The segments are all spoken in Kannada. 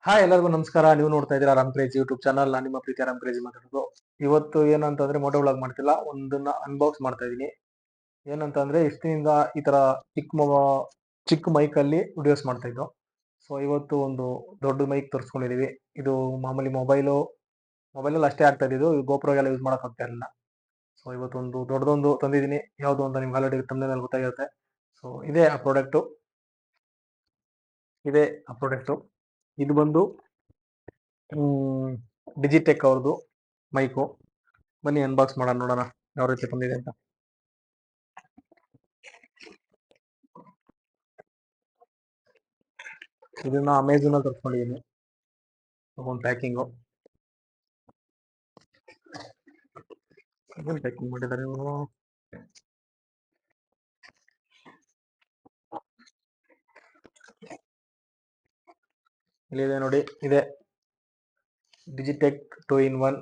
ಹಾಯ್ ಎಲ್ಲರಿಗೂ ನಮಸ್ಕಾರ. ನೀವು ನೋಡ್ತಾ ಇದ್ದೀರಾ ರಾಮ್ ಕ್ರೇಜ್ ಯೂಟ್ಯೂಬ್ ಚಾನಲ್. ನಾನು ನಿಮ್ಮ ಪ್ರೀತಿಯ ರಾಮ್ ಕ್ರೇಜ್ ಮಾತಾಡೋದು. ಇವತ್ತು ಏನಂತಂದ್ರೆ ಮೋಟೋ ವ್ಲಾಗ್ ಮಾಡ್ತಿಲ್ಲ, ಒಂದನ್ನ ಅನ್ಬಾಕ್ಸ್ ಮಾಡ್ತಾ ಇದೀನಿ. ಏನಂತಂದ್ರೆ ಇಷ್ಟಿನಿಂದ ಈ ತರ ಚಿಕ್ಕ ಮೈಕ್ ಅಲ್ಲಿ ವಿಡಿಯೋಸ್ ಮಾಡ್ತಾ ಇದ್ದೋ. ಸೊ ಇವತ್ತು ಒಂದು ದೊಡ್ಡ ಮೈಕ್ ತರಿಸ್ಕೊಂಡಿದೀವಿ. ಇದು ಮಾಮೂಲಿ ಮೊಬೈಲಲ್ಲಿ ಅಷ್ಟೇ ಆಗ್ತಾ ಇದ್ದು, ಗೋಪ್ರೋಗೆಲ್ಲ ಯೂಸ್ ಮಾಡಕ್ ಆಗ್ತಾ ಇರಲಿಲ್ಲ. ಸೊ ಇವತ್ತೊಂದು ದೊಡ್ಡದೊಂದು ತಂದಿದ್ದೀನಿ. ಯಾವುದು ಅಂತ ನಿಮ್ಗೆ ಆಲ್ರೆಡಿ ತಮ್ಮನೇಲಿ ಗೊತ್ತಾಗಿರುತ್ತೆ. ಸೊ ಇದೇ ಆ ಪ್ರಾಡಕ್ಟು. ಇದು ಬಂದು ಡಿಜಿಟೆಕ್ ಅವ್ರದ್ದು ಮೈಕು. ಬನ್ನಿ ಅನ್ಬಾಕ್ಸ್ ಮಾಡೋಣ, ನೋಡೋಣ ಯಾವ ರೀತಿ ಬಂದಿದೆ ಅಂತ. ಇದನ್ನ ಅಮೆಝಾನ್ ಅಲ್ಲಿ ತರ್ಸ್ಕೊಂಡಿದ್ದೀನಿ. ಒಂದು ಪ್ಯಾಕಿಂಗು ಏನು ಪ್ಯಾಕಿಂಗ್ ಮಾಡಿದ್ದಾರೆ ಇವರು. ಇಲ್ಲಿದೆ ನೋಡಿ, ಇದೆ ಡಿಜಿಟೆಕ್ 2-in-1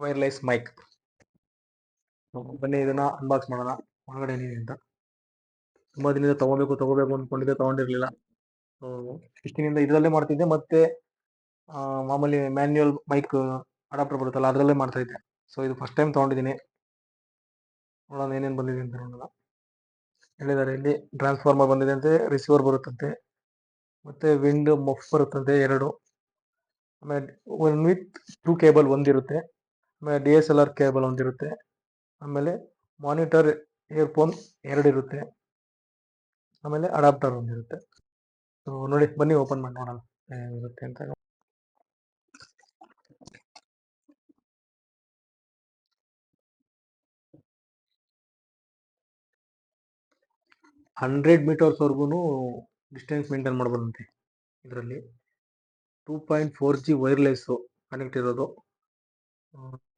ವೈರ್ಲೆಸ್ ಮೈಕ್. ಬನ್ನಿ ಇದನ್ನ ಅನ್ಬಾಕ್ಸ್ ಮಾಡೋಣ, ಒಳಗಡೆ ಏನಿದೆ ಅಂತ. ತುಂಬಾ ದಿನದಿಂದ ತಗೋಬೇಕು ಅನ್ಕೊಂಡಿದ್ದೆ, ತಗೊಂಡಿರ್ಲಿಲ್ಲ. ಸೊ ಇಷ್ಟಿನಿಂದ ಇದರಲ್ಲೇ ಮಾಡ್ತಿದ್ದೆ, ಮತ್ತೆ ಮಾಮೂಲಿ ಮ್ಯಾನ್ಯುಯಲ್ ಮೈಕ್ ಅಡಾಪ್ಟರ್ ಬರುತ್ತಲ್ಲ ಅದರಲ್ಲೇ ಮಾಡ್ತಾ ಇದ್ದೆ. ಸೊ ಇದು ಫಸ್ಟ್ ಟೈಮ್ ತಗೊಂಡಿದ್ದೀನಿ. ನೋಡೋಣ ಏನೇನು ಬಂದಿದೆ ಅಂತ ನೋಡೋಣ. ಹೇಳಿದ್ದಾರೆ ಇಲ್ಲಿ ಟ್ರಾನ್ಸ್ಫಾರ್ಮರ್ ಬಂದಿದೆ ಅಂತೆ, ರಿಸೀವರ್ ಬರುತ್ತಂತೆ, ಮತ್ತೆ ವಿಂಡ್ ಮಫ್ ಬರುತ್ತಂತೆ 2. ಆಮೇಲೆ ಒನ್ ವಿತ್ 2 ಕೇಬಲ್ ಒಂದಿರುತ್ತೆ. ಆಮೇಲೆ DSLR ಕೇಬಲ್ ಒಂದಿರುತ್ತೆ. ಆಮೇಲೆ ಮಾನಿಟರ್ ಇಯರ್ಫೋನ್ 2 ಇರುತ್ತೆ. ಆಮೇಲೆ ಅಡಾಪ್ಟರ್ ಒಂದಿರುತ್ತೆ. ಸೊ ನೋಡಿ, ಬನ್ನಿ ಓಪನ್ ಮಾಡಿ ನೋಡೋಣ ಏನಿರುತ್ತೆ ಅಂತ. 100 ಮೀಟರ್ಸ್ ವರ್ಗು ಡಿಸ್ಟೆನ್ಸ್ ಮೇಂಟೈನ್ ಮಾಡ್ಬೋದಂತೆ ಇದರಲ್ಲಿ. 2.4G ವೈರ್ಲೆಸ್ ಕನೆಕ್ಟ್ ಇರೋದು.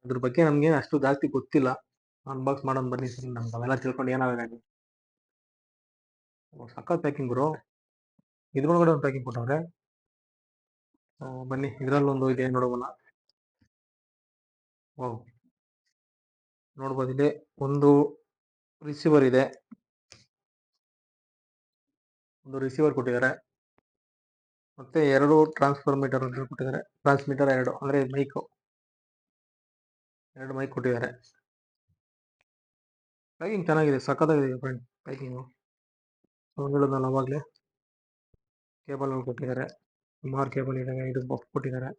ಅದ್ರ ಬಗ್ಗೆ ನಮ್ಗೆ ಅಷ್ಟು ಜಾಸ್ತಿ ಗೊತ್ತಿಲ್ಲ. ಅನ್ಬಾಕ್ಸ್ ಮಾಡೋಣ ಬನ್ನಿ, ನಮ್ಗೆ ಅವೆಲ್ಲ ತಿಳ್ಕೊಂಡು ಏನಾಗಬೇಕು. ಸಕ್ಕತ್ ಪ್ಯಾಕಿಂಗ್ ಬ್ರೋ. ಇದ್ರೊಳಗಡೆ ಒಂದು ಪ್ಯಾಕಿಂಗ್ ಕೊಟ್ಟವ್ರೆ. ಬನ್ನಿ ಇದ್ರಲ್ಲೊಂದು ಇದೆ ನೋಡೋಣ. ವಾವ್, ನೋಡ್ಬೋದು, ಇದೆ ಒಂದು ರಿಸೀವರ್ ಇದೆ. ಒಂದು ರಿಸೀವರ್ ಕೊಟ್ಟಿದ್ದಾರೆ, ಮತ್ತೆ 2 ಟ್ರಾನ್ಸ್ಫಾರ್ಮೀಟರ್ ಕೊಟ್ಟಿದ್ದಾರೆ. ಟ್ರಾನ್ಸ್ಮಿಟರ್ 2 ಅಂದ್ರೆ ಮೈಕ್, 2 ಮೈಕ್ ಕೊಟ್ಟಿದ್ದಾರೆ. ಪ್ಯಾಕಿಂಗ್ ಚೆನ್ನಾಗಿದೆ, ಸಕ್ಕತ್ತಾಗಿದೆ ಫ್ರೆಂಡ್ ಪ್ಯಾಕಿಂಗು. ಹೇಳಿದ್ನಲ್ಲ ಅವಾಗಲೇ, ಕೇಬಲ್ ಕೊಟ್ಟಿದ್ದಾರೆ, ಸುಮಾರು ಕೇಬಲ್ ಇದಾವೆ. ಇದು ಬಫ್ ಕೊಟ್ಟಿದ್ದಾರೆ,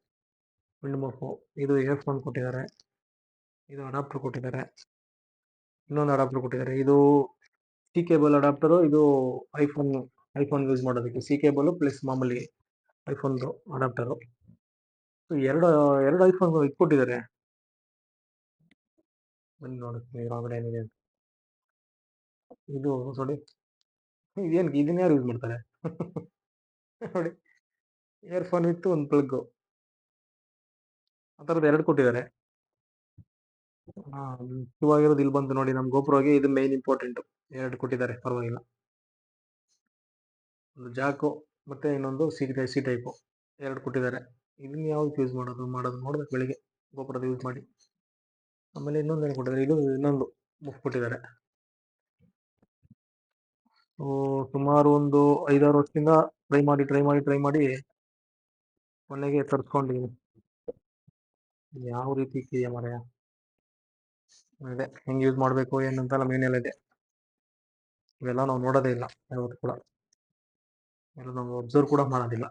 ವಿಂಡ್ ಬಫ್. ಇದು ಇಯರ್ಫೋನ್ ಕೊಟ್ಟಿದ್ದಾರೆ, ಇದು ಅಡಾಪ್ಟರ್ ಕೊಟ್ಟಿದ್ದಾರೆ, ಇನ್ನೊಂದು ಅಡಾಪ್ಟರ್ ಕೊಟ್ಟಿದ್ದಾರೆ. ಇದು ಸಿ ಕೇಬಲ್ ಅಡಾಪ್ಟರು. ಇದು ಐಫೋನ್ ಯೂಸ್ ಮಾಡೋದಕ್ಕೆ ಸಿ ಕೇಬಲ್ ಪ್ಲಸ್ ಮಾಮೂಲಿ ಐಫೋನ್ದು ಅಡಾಪ್ಟರು. ಎರಡು ಐಫೋನ್ ಇಟ್ಕೊಟ್ಟಿದ್ದಾರೆ. ಬನ್ನಿ ನೋಡುತ್ತೆ ಹೊರಗಡೆ ಏನಿದೆ ಅಂತ. ಇದು ನೋಡಿ, ಇದೇನು ಇದನ್ನ ಯಾರು ಯೂಸ್ ಮಾಡ್ತಾರೆ ನೋಡಿ, ಇಯರ್ಫೋನ್ ವಿತ್ ಒಂದು ಪ್ಲಗ್, ಆ ಥರದ್ದು 2 ಕೊಟ್ಟಿದ್ದಾರೆ. ಮುಖ್ಯವಾಗಿರೋದು ಇಲ್ಲಿ ಬಂತು ನೋಡಿ, ನಮ್ಮ ಗೋಪ್ರೋಗೆ ಇದು ಮೇನ್ ಇಂಪಾರ್ಟೆಂಟ್. 2 ಕೊಟ್ಟಿದ್ದಾರೆ, ಪರವಾಗಿಲ್ಲ. ಒಂದು ಜಾಕು ಮತ್ತೆ ಇನ್ನೊಂದು ಸಿ ಟೈಪು 2 ಕೊಟ್ಟಿದ್ದಾರೆ. ಇದನ್ನ ಯಾವ್ದು ಯೂಸ್ ಮಾಡೋದು ನೋಡ್ಬೇಕು ಬೆಳಿಗ್ಗೆ ಗೋಪುರದ ಯೂಸ್ ಮಾಡಿ. ಆಮೇಲೆ ಇನ್ನೊಂದು ಏನು ಕೊಟ್ಟಿದ್ದಾರೆ, ಇದು ಇನ್ನೊಂದು ಮುಫ್ ಕೊಟ್ಟಿದ್ದಾರೆ. ಸುಮಾರು ಒಂದು 5-6 ವರ್ಷದಿಂದ ಟ್ರೈ ಮಾಡಿ ಕೊನೆಗೆ ತರಿಸ್ಕೊಂಡಿದ್ದೀನಿ. ಯಾವ ರೀತಿ ಇದೆಯಾ ಮರೆಯ ಇದೆ, ಹೆಂಗೆ ಯೂಸ್ ಮಾಡಬೇಕು ಏನಂತೆಲ್ಲ ಮೇನೆಲ್ಲ ಇದೆ. ಇವೆಲ್ಲ ನಾವು ನೋಡೋದೇ ಇಲ್ಲ ಯಾವತ್ತು ಕೂಡ, ಎಲ್ಲ ನಾವು ಅಬ್ಸರ್ವ್ ಕೂಡ ಮಾಡೋದಿಲ್ಲ.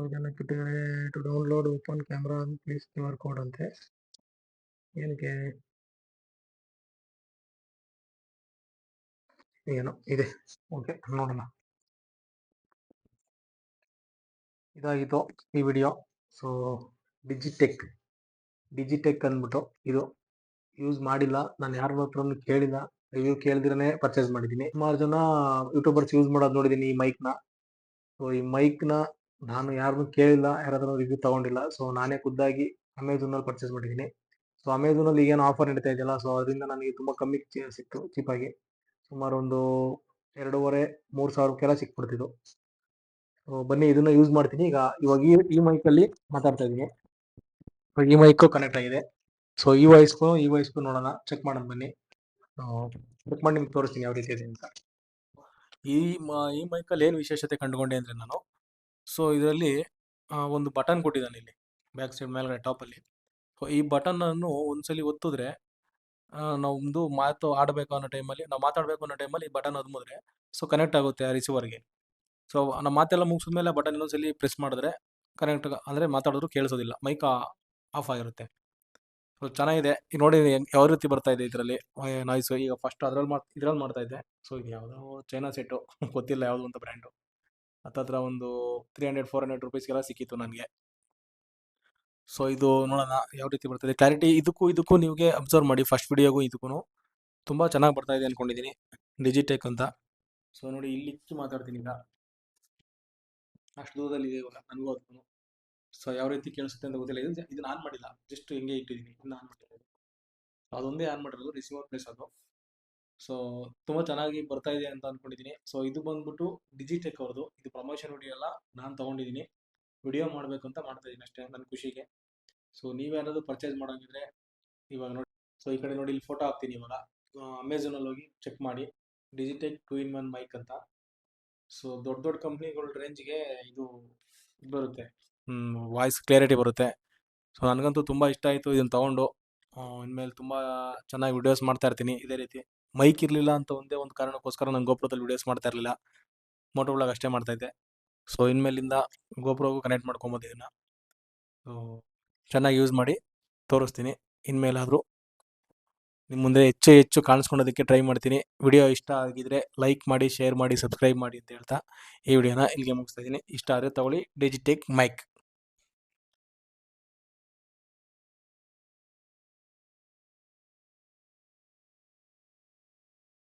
ಇದೆಲ್ಲ ಕೊಟ್ಟಿದ್ದಾರೆ. To download open camera please QR code ಅಂತೆ. ಏನಕ್ಕೆ ಏನೋ ಇದೆ. ಓಕೆ, ನೋಡೋಣ. ಇದಾಗಿತ್ತು ಈ ವಿಡಿಯೋ. ಸೊ ಡಿಜಿಟೆಕ್ ಅಂದ್ಬಿಟ್ಟು, ಇದು ಯೂಸ್ ಮಾಡಿಲ್ಲ ನಾನು, ಯಾರ ಹತ್ರನೂ ಕೇಳಿಲ್ಲ, ರಿವ್ಯೂ ಕೇಳ್ದಿರೇ ಪರ್ಚೇಸ್ ಮಾಡಿದ್ದೀನಿ. ಸುಮಾರು ಜನ ಯೂಟ್ಯೂಬರ್ಸ್ ಯೂಸ್ ಮಾಡೋದು ನೋಡಿದ್ದೀನಿ ಈ ಮೈಕ್ನ. ಸೊ ಈ ಮೈಕ್ನ ನಾನು ಯಾರನ್ನೂ ಕೇಳಿಲ್ಲ, ಯಾರ ಹತ್ರ ರಿವ್ಯೂ ತಗೊಂಡಿಲ್ಲ. ಸೊ ನಾನೇ ಖುದ್ದಾಗಿ ಅಮೆಝಾನಲ್ಲಿ ಪರ್ಚೇಸ್ ಮಾಡಿದ್ದೀನಿ. ಸೊ ಅಮೆಝಾನಲ್ಲಿ ಈಗೇನು ಆಫರ್ ನಡೀತಾ ಇದೆಯಲ್ಲ, ಸೊ ಅದರಿಂದ ನನಗೆ ತುಂಬ ಕಮ್ಮಿ ಸಿಕ್ತು, ಚೀಪಾಗಿ. ಸುಮಾರು ಒಂದು 2,500-3 ಸಾವಿರಕ್ಕೆಲ್ಲ ಸಿಕ್ಬಿಡ್ತಿದ್ದು. ಸೊ ಬನ್ನಿ ಇದನ್ನ ಯೂಸ್ ಮಾಡ್ತೀನಿ ಇವಾಗ ಈ ಮೈಕಲ್ಲಿ ಮಾತಾಡ್ತಾ ಇದ್ದೀನಿ. ಈ ಮೈಕು ಕನೆಕ್ಟ್ ಆಗಿದೆ. ಸೊ ಈ ವಾಯ್ಸ್ಗೂ ನೋಡೋಣ, ಚೆಕ್ ಮಾಡೋಣ ಬನ್ನಿ. ಚೆಕ್ ಮಾಡಿ ನಿಮ್ಗೆ ತೋರಿಸ್ತೀನಿ ಯಾವ ರೀತಿ ಇದೆ ಅಂತ. ಈ ಮೈಕಲ್ಲಿ ಏನು ವಿಶೇಷತೆ ಕಂಡುಕೊಂಡೆ ಅಂದರೆ, ನಾನು ಸೊ ಇದರಲ್ಲಿ ಒಂದು ಬಟನ್ ಕೊಟ್ಟಿದ್ದಾನೆ ಇಲ್ಲಿ ಬ್ಯಾಕ್ ಸೈಡ್ ಮೇಲ್ಗಡೆ ಟಾಪಲ್ಲಿ. ಸೊ ಈ ಬಟನನ್ನು ಒಂದ್ಸಲಿ ಒತ್ತಿದ್ರೆ ನಮ್ಮದು ಮಾತು ಆಡಬೇಕು ಅನ್ನೋ ಟೈಮಲ್ಲಿ, ನಾವು ಮಾತಾಡಬೇಕು ಅನ್ನೋ ಟೈಮಲ್ಲಿ ಈ ಬಟನ್ ಒದ್ಮಿದ್ರೆ ಸೊ ಕನೆಕ್ಟ್ ಆಗುತ್ತೆ ಆ ರಿಸೀವರ್ಗೆ. ಸೊ ನಮ್ಮ ಮಾತೆಲ್ಲ ಮುಗಿಸಿದ್ಮೇಲೆ ಬಟನ್ ಇನ್ನೊಂದ್ಸಲಿ ಪ್ರೆಸ್ ಮಾಡಿದ್ರೆ ಕನೆಕ್ಟ್, ಅಂದರೆ ಮಾತಾಡೋದು ಕೇಳಿಸೋದಿಲ್ಲ, ಮೈಕ್ ಆಫ್ ಆಗಿರುತ್ತೆ. ಸೊ ಚೆನ್ನಾಗಿದೆ. ಈಗ ನೋಡಿ ಯಾವ ರೀತಿ ಬರ್ತಾ ಇದೆ ಇದರಲ್ಲಿ ನಾಯ್ಸು. ಈಗ ಫಸ್ಟ್ ಇದ್ರಲ್ಲಿ ಮಾಡ್ತಾ ಇದ್ದೆ. ಸೊ ಇದು ಯಾವುದೋ ಚೈನಾ ಸೆಟ್ಟು ಗೊತ್ತಿಲ್ಲ ಯಾವುದು ಅಂತ ಬ್ರ್ಯಾಂಡು. ಹತ್ತತ್ರ ಒಂದು 300-400 ರುಪೀಸ್ಗೆಲ್ಲ ಸಿಕ್ಕಿತ್ತು ನನಗೆ. ಸೊ ಇದು ನೋಡೋಣ ಯಾವ ರೀತಿ ಬರ್ತದೆ ಕ್ಲಾರಿಟಿ. ಇದಕ್ಕೂ ನಿಮಗೆ ಅಬ್ಸರ್ವ್ ಮಾಡಿ, ಫಸ್ಟ್ ವಿಡಿಯೋಗೂ ಇದಕ್ಕೂ ತುಂಬ ಚೆನ್ನಾಗಿ ಬರ್ತಾ ಇದೆ ಅಂದ್ಕೊಂಡಿದ್ದೀನಿ, ಡಿಜಿಟೆಕ್ ಅಂತ. ಸೊ ನೋಡಿ ಇಲ್ಲಿ ಇಕ್ಕಿ ಮಾತಾಡ್ತೀನಿ ಈಗ, ಅಷ್ಟು ದೂರದಲ್ಲಿ ಇದೆ ಇವಾಗ ನನಗೂ ಅದಕ್ಕೂ. ಸೊ ಯಾವ ರೀತಿ ಕೇಳಿಸುತ್ತೆ ಅಂತ ಗೊತ್ತಿಲ್ಲ. ಇದನ್ನ ಆನ್ ಮಾಡಿಲ್ಲ, ಜಸ್ಟ್ ಹಿಂಗೆ ಇಟ್ಟಿದ್ದೀನಿ, ಇದನ್ನ ಆನ್ ಮಾಡಿಲ್ಲ. ಅದೊಂದೇ ಆನ್ ಮಾಡಿರೋದು, ರಿಸೀವರ್ ಪ್ಲೇಸ್ ಅದು. ಸೊ ತುಂಬ ಚೆನ್ನಾಗಿ ಬರ್ತಾ ಇದೆ ಅಂತ ಅಂದ್ಕೊಂಡಿದ್ದೀನಿ. ಸೊ ಇದು ಬಂದ್ಬಿಟ್ಟು ಡಿಜಿಟೆಕ್ ಅವ್ರದ್ದು. ಇದು ಪ್ರಮೋಷನ್ ವಿಡಿಯೋ ಎಲ್ಲ ನಾನು ತೊಗೊಂಡಿದ್ದೀನಿ, ವಿಡಿಯೋ ಮಾಡಬೇಕು ಅಂತ ಮಾಡ್ತಾ ಇದ್ದೀನಿ ಅಷ್ಟೇ ನನ್ನ ಖುಷಿಗೆ. ಸೊ ನೀವೇನಾದ್ರು ಪರ್ಚೇಸ್ ಮಾಡೋಂಗಿದ್ರೆ ಇವಾಗ ನೋಡಿ. ಸೊ ಈ ಕಡೆ ನೋಡಿ, ಇಲ್ಲಿ ಫೋಟೋ ಹಾಕ್ತೀನಿ ಇವಾಗ. ಅಮೆಝಾನಲ್ಲಿ ಹೋಗಿ ಚೆಕ್ ಮಾಡಿ, ಡಿಜಿಟೆಕ್ 2-in-1 ಮೈಕ್ ಅಂತ. ಸೊ ದೊಡ್ಡ ಕಂಪ್ನಿಗಳ ರೇಂಜ್ಗೆ ಇದು ಬರುತ್ತೆ, ವಾಯ್ಸ್ ಕ್ಲಿಯರಿಟಿ ಬರುತ್ತೆ. ಸೊ ನನಗಂತೂ ತುಂಬ ಇಷ್ಟ ಆಯಿತು ಇದನ್ನು ತೊಗೊಂಡು. ಇನ್ಮೇಲೆ ತುಂಬ ಚೆನ್ನಾಗಿ ವಿಡಿಯೋಸ್ ಮಾಡ್ತಾ ಇರ್ತೀನಿ ಇದೇ ರೀತಿ. ಮೈಕ್ ಇರಲಿಲ್ಲ ಅಂತ ಒಂದೇ ಒಂದು ಕಾರಣಕ್ಕೋಸ್ಕರ ನಾನು ಗೋಪ್ರೋದಲ್ಲಿ ವಿಡಿಯೋಸ್ ಮಾಡ್ತಾ ಇರಲಿಲ್ಲ, ಮೋಟೋ ವ್ಲಾಗ್ ಅಷ್ಟೇ ಮಾಡ್ತಾಯಿದ್ದೆ. ಸೊ ಇನ್ಮೇಲಿಂದ ಗೋಪ್ರೋಗೂ ಕನೆಕ್ಟ್ ಮಾಡ್ಕೊಬೋದು ಇದನ್ನು. ಸೊ ಚೆನ್ನಾಗಿ ಯೂಸ್ ಮಾಡಿ ತೋರಿಸ್ತೀನಿ. ಇನ್ಮೇಲಾದರೂ ನಿಮ್ಮ ಮುಂದೆ ಹೆಚ್ಚು ಕಾಣಿಸ್ಕೊಳೋದಕ್ಕೆ ಟ್ರೈ ಮಾಡ್ತೀನಿ. ವಿಡಿಯೋ ಇಷ್ಟ ಆಗಿದ್ರೆ ಲೈಕ್ ಮಾಡಿ, ಶೇರ್ ಮಾಡಿ, ಸಬ್ಸ್ಕ್ರೈಬ್ ಮಾಡಿ ಅಂತ ಹೇಳ್ತಾ ಈ ವಿಡಿಯೋನ ಇಲ್ಲಿಗೆ ಮುಗಿಸ್ತಾ ಇದ್ದೀನಿ. ಇಷ್ಟ ಆದರೆ ತಗೊಳ್ಳಿ ಡಿಜಿಟೆಕ್ ಮೈಕ್.